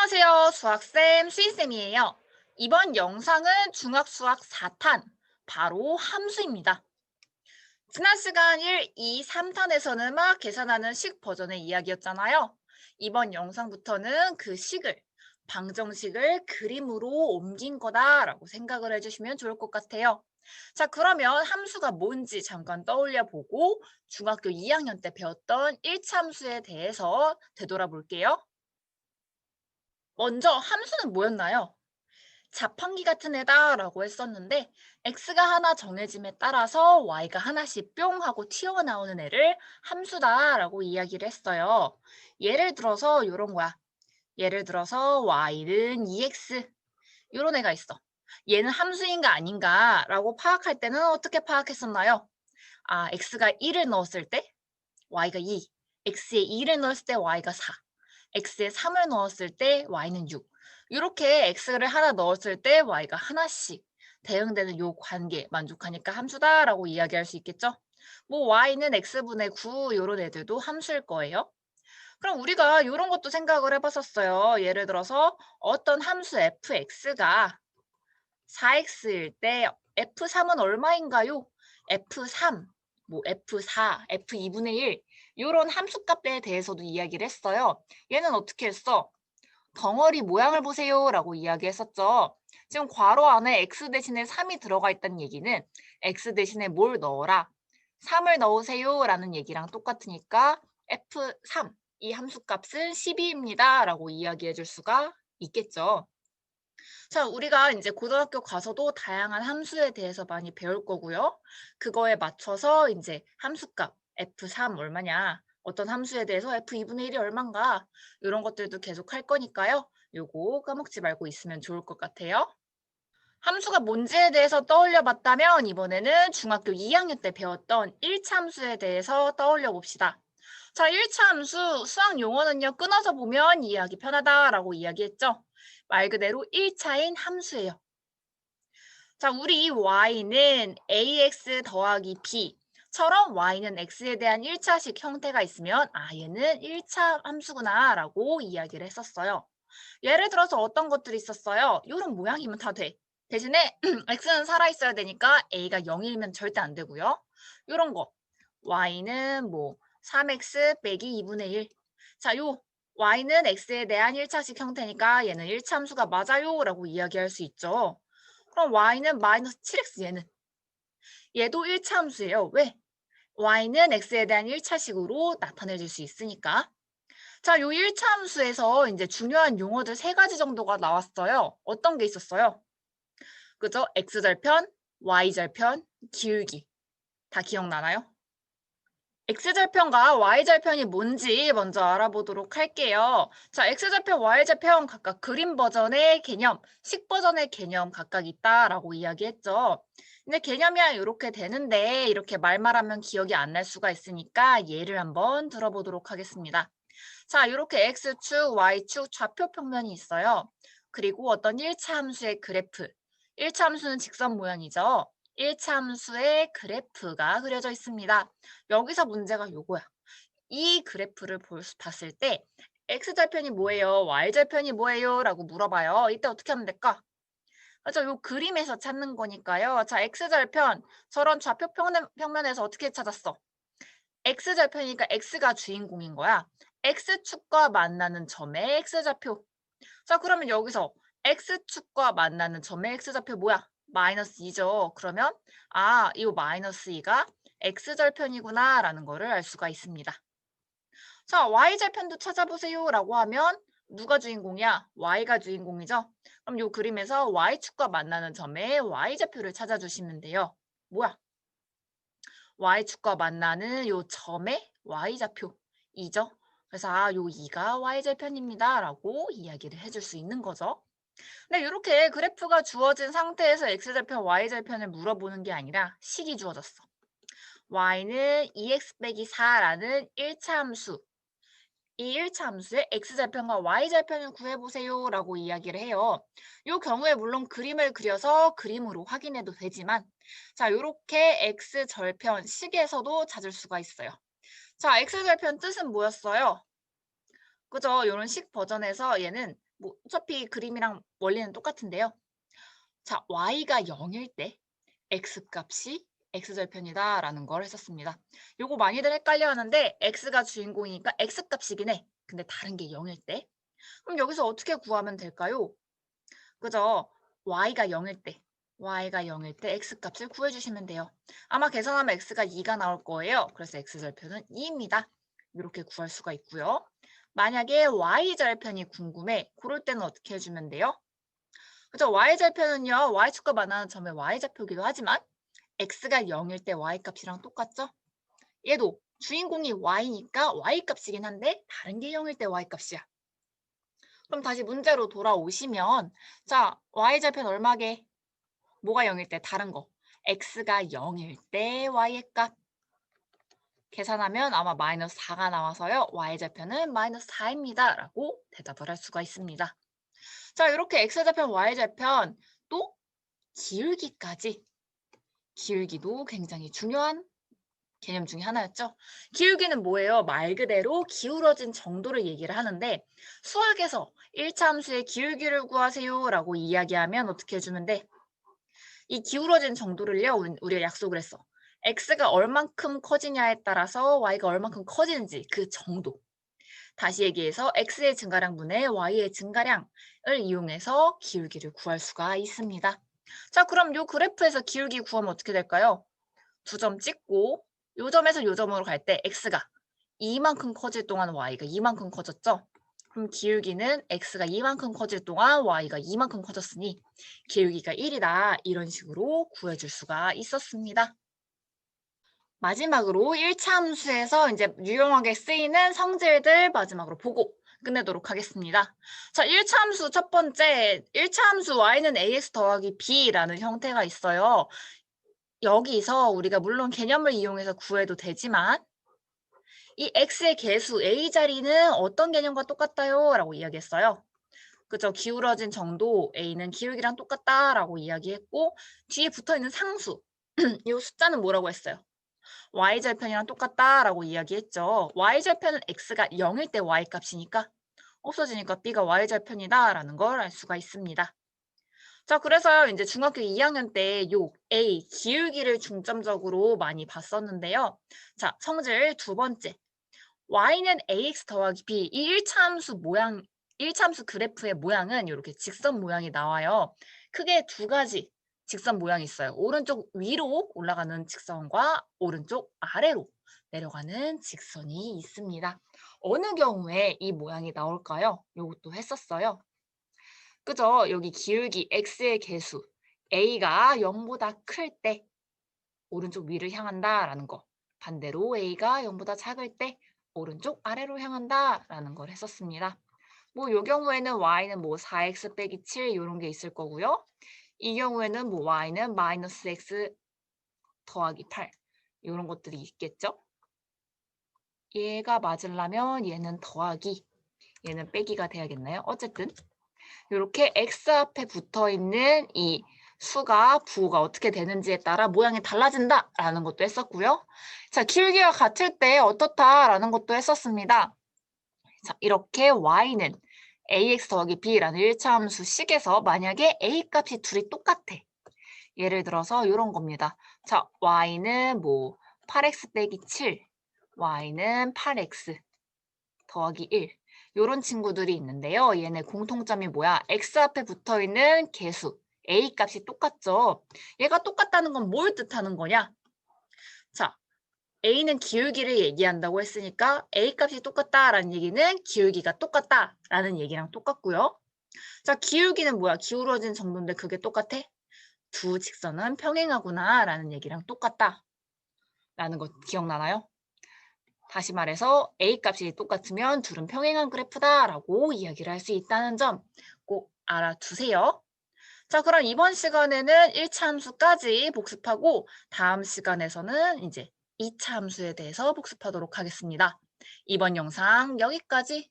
안녕하세요. 수학쌤, 수희쌤이에요. 이번 영상은 중학수학 4탄, 바로 함수입니다. 지난 시간 1, 2, 3탄에서는 막 계산하는 식 버전의 이야기였잖아요. 이번 영상부터는 그 식을, 방정식을 그림으로 함수인 거다라고 생각을 해주시면 좋을 것 같아요. 자, 그러면 함수가 뭔지 잠깐 떠올려 보고 중학교 2학년 때 배웠던 1차 함수에 대해서 되돌아볼게요. 먼저 함수는 뭐였나요? 자판기 같은 애다라고 했었는데 x가 하나 정해짐에 따라서 y가 하나씩 뿅 하고 튀어나오는 애를 함수다라고 이야기를 했어요. 예를 들어서 이런 거야. 예를 들어서 y는 2x 이런 애가 있어. 얘는 함수인가 아닌가라고 파악할 때는 어떻게 파악했었나요? 아, x가 1을 넣었을 때 y가 2, x에 2를 넣었을 때 y가 4, x에 3을 넣었을 때 y는 6. 이렇게 x를 하나 넣었을 때 y가 하나씩 대응되는 요 관계 만족하니까 함수다라고 이야기할 수 있겠죠? 뭐 y는 x분의 9 이런 애들도 함수일 거예요. 그럼 우리가 이런 것도 생각을 해봤었어요. 예를 들어서 어떤 함수 fx가 4x일 때 f3은 얼마인가요? f3, 뭐 f4, f2분의 1 이런 함수값에 대해서도 이야기를 했어요. 얘는 어떻게 했어? 덩어리 모양을 보세요 라고 이야기했었죠. 지금 괄호 안에 x 대신에 3이 들어가 있다는 얘기는 x 대신에 뭘 넣어라? 3을 넣으세요 라는 얘기랑 똑같으니까 f3, 이 함수값은 12입니다 라고 이야기해 줄 수가 있겠죠. 자, 우리가 이제 고등학교 가서도 다양한 함수에 대해서 많이 배울 거고요. 그거에 맞춰서 이제 함수값 f3 얼마냐, 어떤 함수에 대해서 f2분의 1이 얼만가 이런 것들도 계속 할 거니까요. 요거 까먹지 말고 있으면 좋을 것 같아요. 함수가 뭔지에 대해서 떠올려 봤다면 이번에는 중학교 2학년 때 배웠던 1차 함수에 대해서 떠올려 봅시다. 자, 1차 함수 수학 용어는요. 끊어서 보면 이해하기 편하다라고 이야기했죠. 말 그대로 1차인 함수예요. 자, 우리 y는 ax 더하기 b처럼 y는 x에 대한 1차식 형태가 있으면 아, 얘는 1차 함수구나 라고 이야기를 했었어요. 예를 들어서 어떤 것들이 있었어요? 이런 모양이면 다 돼. 대신에 x는 살아있어야 되니까 a가 0이면 절대 안 되고요. 이런 거 y는 뭐 3x 빼기 2분의 1. 자, 요 y는 x에 대한 1차식 형태니까 얘는 1차 함수가 맞아요 라고 이야기할 수 있죠. 그럼 y는 마이너스 7x 얘도 1차 함수예요. 왜? y는 x에 대한 1차식으로 나타내줄 수 있으니까. 자, 요 1차 함수에서 이제 중요한 용어들 세 가지 정도가 나왔어요. 어떤 게 있었어요? 그죠? x절편, y절편, 기울기. 다 기억나나요? x절편과 y절편이 뭔지 먼저 알아보도록 할게요. 자, x절편, y절편 각각 그림 버전의 개념, 식 버전의 개념 각각 있다라고 이야기했죠. 근데 개념이야 이렇게 되는데 이렇게 말만 하면 기억이 안 날 수가 있으니까 예를 한번 들어보도록 하겠습니다. 자, 이렇게 x축, y축 좌표 평면이 있어요. 그리고 어떤 1차 함수의 그래프. 1차 함수는 직선 모양이죠. 1차 함수의 그래프가 그려져 있습니다. 여기서 문제가 요거야. 이 그래프를 봤을 때 x절편이 뭐예요? y절편이 뭐예요? 라고 물어봐요. 이때 어떻게 하면 될까? 맞아, 요 그림에서 찾는 거니까요. 자, x절편, 저런 좌표 평면에서 어떻게 찾았어? x절편이니까 x가 주인공인 거야. x축과 만나는 점의 x좌표. 자, 그러면 여기서 x축과 만나는 점의 x좌표 뭐야? 마이너스 2죠. 그러면 아, 이 마이너스 2가 x절편이구나 라는 거를 알 수가 있습니다. 자, y절편도 찾아보세요 라고 하면 누가 주인공이야? y가 주인공이죠. 그럼 이 그림에서 y축과 만나는 점의 y좌표를 찾아주시면 돼요. 뭐야? y축과 만나는 요 점의 y좌표 2죠. 그래서 아, 요 2가 y절편입니다 라고 이야기를 해줄 수 있는 거죠. 근데 이렇게 그래프가 주어진 상태에서 x절편, y절편을 물어보는 게 아니라 식이 주어졌어. y는 2x 빼기 4라는 1차 함수. 이 1차 함수의 x절편과 y절편을 구해보세요 라고 이야기를 해요. 이 경우에 물론 그림을 그려서 그림으로 확인해도 되지만 자, 이렇게 x절편 식에서도 찾을 수가 있어요. 자, x절편 뜻은 뭐였어요? 그죠? 이런 식 버전에서 얘는 뭐 어차피 그림이랑 원리는 똑같은데요. 자, y가 0일 때 x값이 x절편이다라는 걸 했었습니다. 요거 많이들 헷갈려 하는데 x가 주인공이니까 x값이긴 해. 근데 다른 게 0일 때. 그럼 여기서 어떻게 구하면 될까요? 그죠? y가 0일 때 x값을 구해주시면 돼요. 아마 계산하면 x가 2가 나올 거예요. 그래서 x절편은 2입니다. 이렇게 구할 수가 있고요. 만약에 y절편이 궁금해. 그럴 때는 어떻게 해주면 돼요? 그죠? y절편은요. y축과 만나는 점의 y좌표기도 하지만 x가 0일 때 y값이랑 똑같죠? 얘도 주인공이 y니까 y값이긴 한데 다른 게 0일 때 y값이야. 그럼 다시 문제로 돌아오시면 자, y절편 얼마게? 뭐가 0일 때? 다른 거. x가 0일 때 y의 값. 계산하면 아마 마이너스 4가 나와서요. y절편은 마이너스 4입니다. 라고 대답을 할 수가 있습니다. 자, 이렇게 x절편, y절편 또 기울기까지. 기울기도 굉장히 중요한 개념 중에 하나였죠. 기울기는 뭐예요? 말 그대로 기울어진 정도를 얘기를 하는데 수학에서 1차 함수의 기울기를 구하세요 라고 이야기하면 어떻게 해주면 돼? 이 기울어진 정도를요, 우리가 약속을 했어. x가 얼만큼 커지냐에 따라서 y가 얼만큼 커지는지 그 정도. 다시 얘기해서 x의 증가량분의 y의 증가량을 이용해서 기울기를 구할 수가 있습니다. 자, 그럼 요 그래프에서 기울기 구하면 어떻게 될까요? 두 점 찍고 요 점에서 요 점으로 갈 때 x가 이만큼 커질 동안 y가 이만큼 커졌죠? 그럼 기울기는 x가 이만큼 커질 동안 y가 이만큼 커졌으니 기울기가 1이다. 이런 식으로 구해줄 수가 있었습니다. 마지막으로 1차 함수에서 이제 유용하게 쓰이는 성질들 마지막으로 보고 끝내도록 하겠습니다. 자, 1차 함수 첫 번째, 1차 함수 y는 ax 더하기 b라는 형태가 있어요. 여기서 우리가 물론 개념을 이용해서 구해도 되지만 이 x의 개수 a 자리는 어떤 개념과 똑같아요? 라고 이야기했어요. 그죠? 기울어진 정도 a는 기울기랑 똑같다라고 이야기했고 뒤에 붙어있는 상수 이 숫자는 뭐라고 했어요? y절편이랑 똑같다라고 이야기했죠. y절편은 x가 0일 때 y값이니까 없어지니까 b가 y절편이다라는 걸 알 수가 있습니다. 자, 그래서 이제 중학교 2학년 때 요 A, 기울기를 중점적으로 많이 봤었는데요. 자, 성질 두 번째. y는 ax 더하기 b. 이 1차 함수 모양, 1차 함수 그래프의 모양은 이렇게 직선 모양이 나와요. 크게 두 가지 직선 모양이 있어요. 오른쪽 위로 올라가는 직선과 오른쪽 아래로 내려가는 직선이 있습니다. 어느 경우에 이 모양이 나올까요? 이것도 했었어요. 그죠? 여기 기울기 x의 개수 a가 0보다 클 때 오른쪽 위를 향한다라는 거. 반대로 a가 0보다 작을 때 오른쪽 아래로 향한다라는 걸 했었습니다. 뭐 이 경우에는 y는 뭐 4x 빼기 7 이런 게 있을 거고요. 이 경우에는 뭐 y는 마이너스 x 더하기 8 이런 것들이 있겠죠. 얘가 맞으려면 얘는 더하기, 얘는 빼기가 돼야겠나요? 어쨌든 이렇게 x 앞에 붙어 있는 이 수가 부호가 어떻게 되는지에 따라 모양이 달라진다라는 것도 했었고요. 자, 기울기가 같을 때 어떻다라는 것도 했었습니다. 자, 이렇게 y는 ax 더하기 b라는 1차 함수 식에서 만약에 a 값이 둘이 똑같아. 예를 들어서 이런 겁니다. 자, y는 뭐 8x 빼기 7, y는 8x 더하기 1. 이런 친구들이 있는데요. 얘네 공통점이 뭐야? x 앞에 붙어있는 개수 a 값이 똑같죠. 얘가 똑같다는 건 뭘 뜻하는 거냐? 자, a는 기울기를 얘기한다고 했으니까 a 값이 똑같다라는 얘기는 기울기가 똑같다라는 얘기랑 똑같고요. 자, 기울기는 뭐야? 기울어진 정도인데 그게 똑같아? 두 직선은 평행하구나라는 얘기랑 똑같다라는 거 기억나나요? 다시 말해서 a 값이 똑같으면 둘은 평행한 그래프다라고 이야기를 할 수 있다는 점 꼭 알아두세요. 자, 그럼 이번 시간에는 1차 함수까지 복습하고 다음 시간에서는 이제 2차 함수에 대해서 복습하도록 하겠습니다. 이번 영상 여기까지.